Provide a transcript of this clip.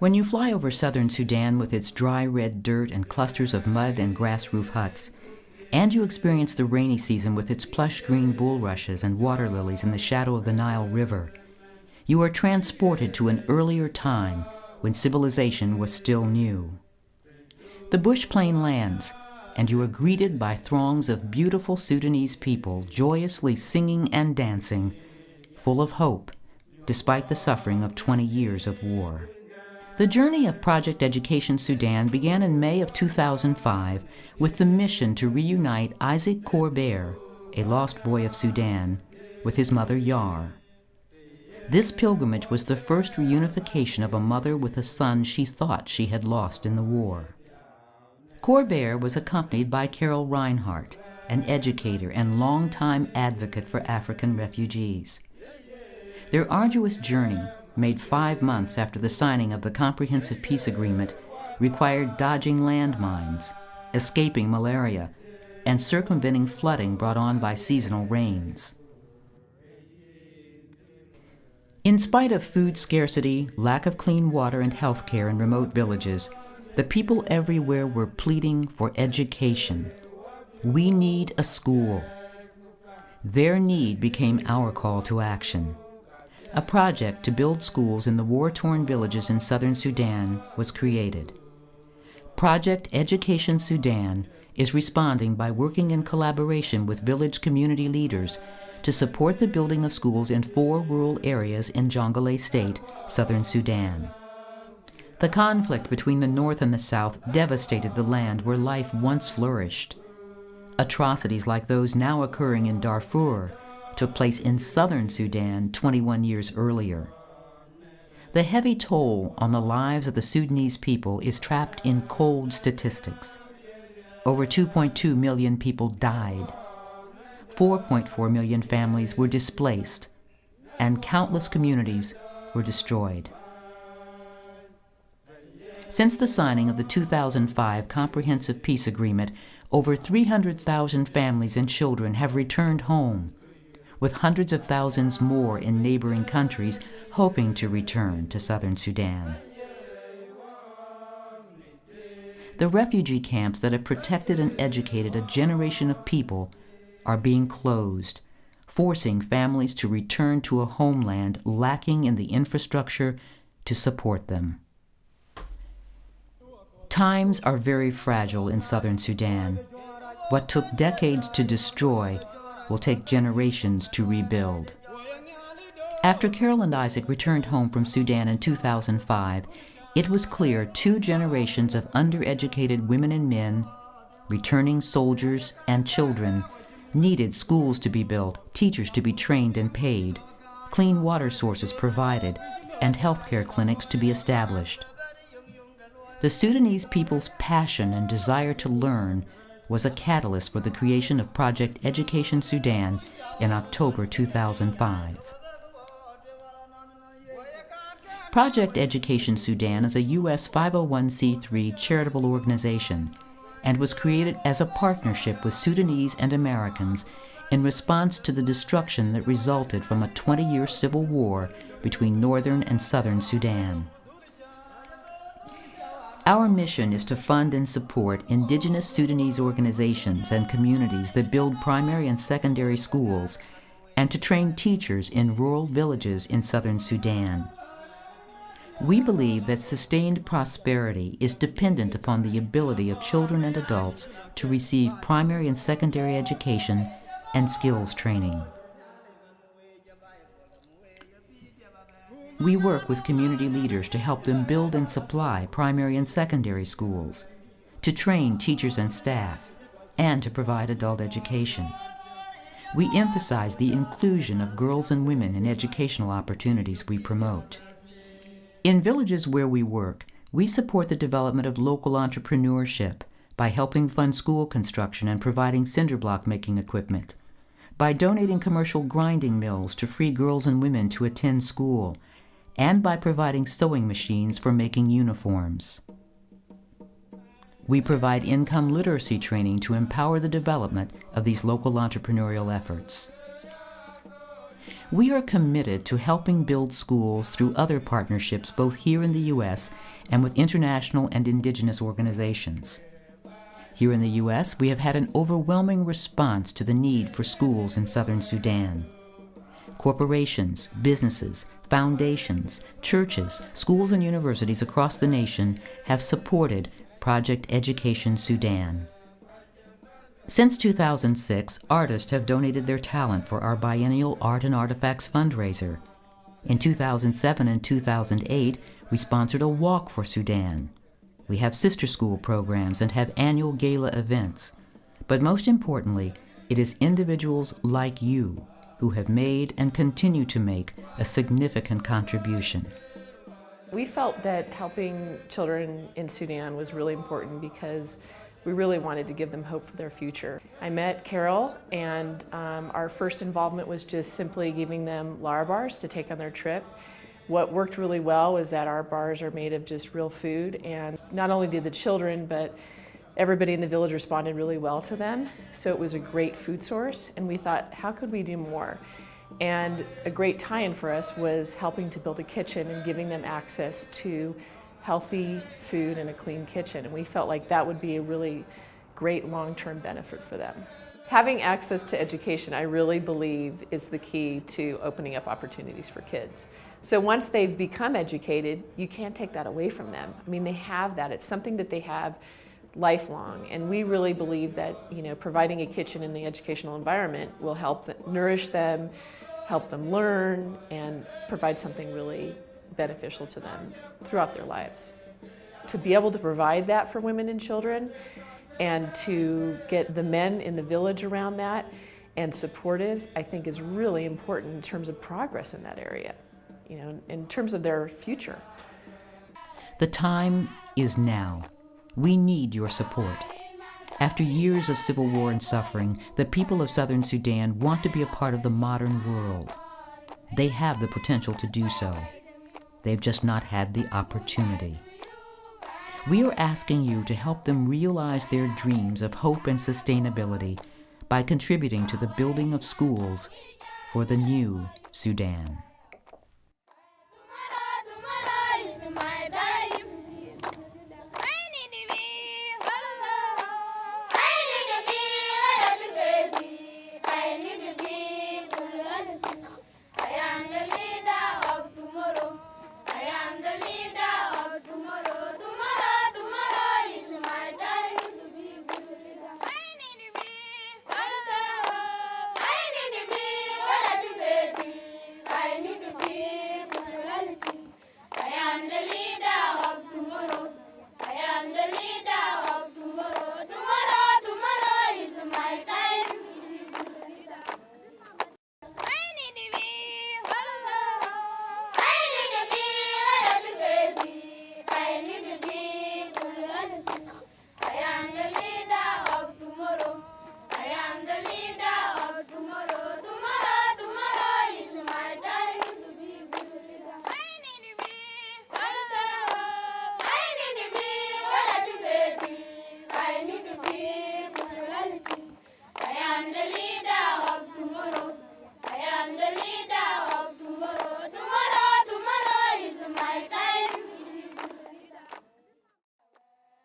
When you fly over southern Sudan with its dry red dirt and clusters of mud and grass roof huts, and you experience the rainy season with its plush green bulrushes and water lilies in the shadow of the Nile River, you are transported to an earlier time when civilization was still new. The bush plain lands, and you are greeted by throngs of beautiful Sudanese people joyously singing and dancing, full of hope, despite the suffering of 20 years of war. The journey of Project Education Sudan began in May of 2005 with the mission to reunite Isaac Corbair, a lost boy of Sudan, with his mother Yar. This pilgrimage was the first reunification of a mother with a son she thought she had lost in the war. Corbair was accompanied by Carol Reinhardt, an educator and longtime advocate for African refugees. Their arduous journey, made 5 months after the signing of the Comprehensive Peace Agreement, required dodging landmines, escaping malaria, and circumventing flooding brought on by seasonal rains. In spite of food scarcity, lack of clean water, and health care in remote villages, the people everywhere were pleading for education. We need a school. Their need became our call to action. A project to build schools in the war-torn villages in southern Sudan was created. Project Education Sudan is responding by working in collaboration with village community leaders to support the building of schools in 4 rural areas in Jonglei State, southern Sudan. The conflict between the North and the South devastated the land where life once flourished. Atrocities like those now occurring in Darfur took place in southern Sudan 21 years earlier. The heavy toll on the lives of the Sudanese people is trapped in cold statistics. Over 2.2 million people died. 4.4 million families were displaced, and countless communities were destroyed. Since the signing of the 2005 Comprehensive Peace Agreement, over 300,000 families and children have returned home, with hundreds of thousands more in neighboring countries hoping to return to southern Sudan. The refugee camps that have protected and educated a generation of people are being closed, forcing families to return to a homeland lacking in the infrastructure to support them. Times are very fragile in southern Sudan. What took decades to destroy will take generations to rebuild. After Carol and Isaac returned home from Sudan in 2005, it was clear 2 generations of undereducated women and men, returning soldiers and children, needed schools to be built, teachers to be trained and paid, clean water sources provided, and healthcare clinics to be established. The Sudanese people's passion and desire to learn was a catalyst for the creation of Project Education Sudan in October 2005. Project Education Sudan is a U.S. 501c3 charitable organization and was created as a partnership with Sudanese and Americans in response to the destruction that resulted from a 20-year civil war between northern and southern Sudan. Our mission is to fund and support indigenous Sudanese organizations and communities that build primary and secondary schools, and to train teachers in rural villages in southern Sudan. We believe that sustained prosperity is dependent upon the ability of children and adults to receive primary and secondary education and skills training. We work with community leaders to help them build and supply primary and secondary schools, to train teachers and staff, and to provide adult education. We emphasize the inclusion of girls and women in educational opportunities we promote. In villages where we work, we support the development of local entrepreneurship by helping fund school construction and providing cinder block making equipment, by donating commercial grinding mills to free girls and women to attend school, and by providing sewing machines for making uniforms. We provide income literacy training to empower the development of these local entrepreneurial efforts. We are committed to helping build schools through other partnerships both here in the U.S. and with international and indigenous organizations. Here in the U.S., we have had an overwhelming response to the need for schools in southern Sudan. Corporations, businesses, foundations, churches, schools, and universities across the nation have supported Project Education Sudan. Since 2006, artists have donated their talent for our biennial Art and Artifacts fundraiser. In 2007 and 2008, we sponsored a Walk for Sudan. We have sister school programs and have annual gala events. But most importantly, it is individuals like you who have made and continue to make a significant contribution. We felt that helping children in Sudan was really important because we really wanted to give them hope for their future. I met Carol, and our first involvement was just simply giving them Lara bars to take on their trip. What worked really well was that our bars are made of just real food, and not only did the children, but everybody in the village responded really well to them. So it was a great food source, and we thought, how could we do more? And a great tie-in for us was helping to build a kitchen and giving them access to healthy food and a clean kitchen. And we felt like that would be a really great long-term benefit for them. Having access to education, I really believe, is the key to opening up opportunities for kids. So once they've become educated, you can't take that away from them. I mean, they have that. It's something that they have lifelong. And we really believe that, providing a kitchen in the educational environment will help nourish them, help them learn, and provide something really beneficial to them throughout their lives. To be able to provide that for women and children, and to get the men in the village around that and supportive, I think is really important in terms of progress in that area, in terms of their future. The time is now. We need your support. After years of civil war and suffering, the people of southern Sudan want to be a part of the modern world. They have the potential to do so. They've just not had the opportunity. We are asking you to help them realize their dreams of hope and sustainability by contributing to the building of schools for the new Sudan.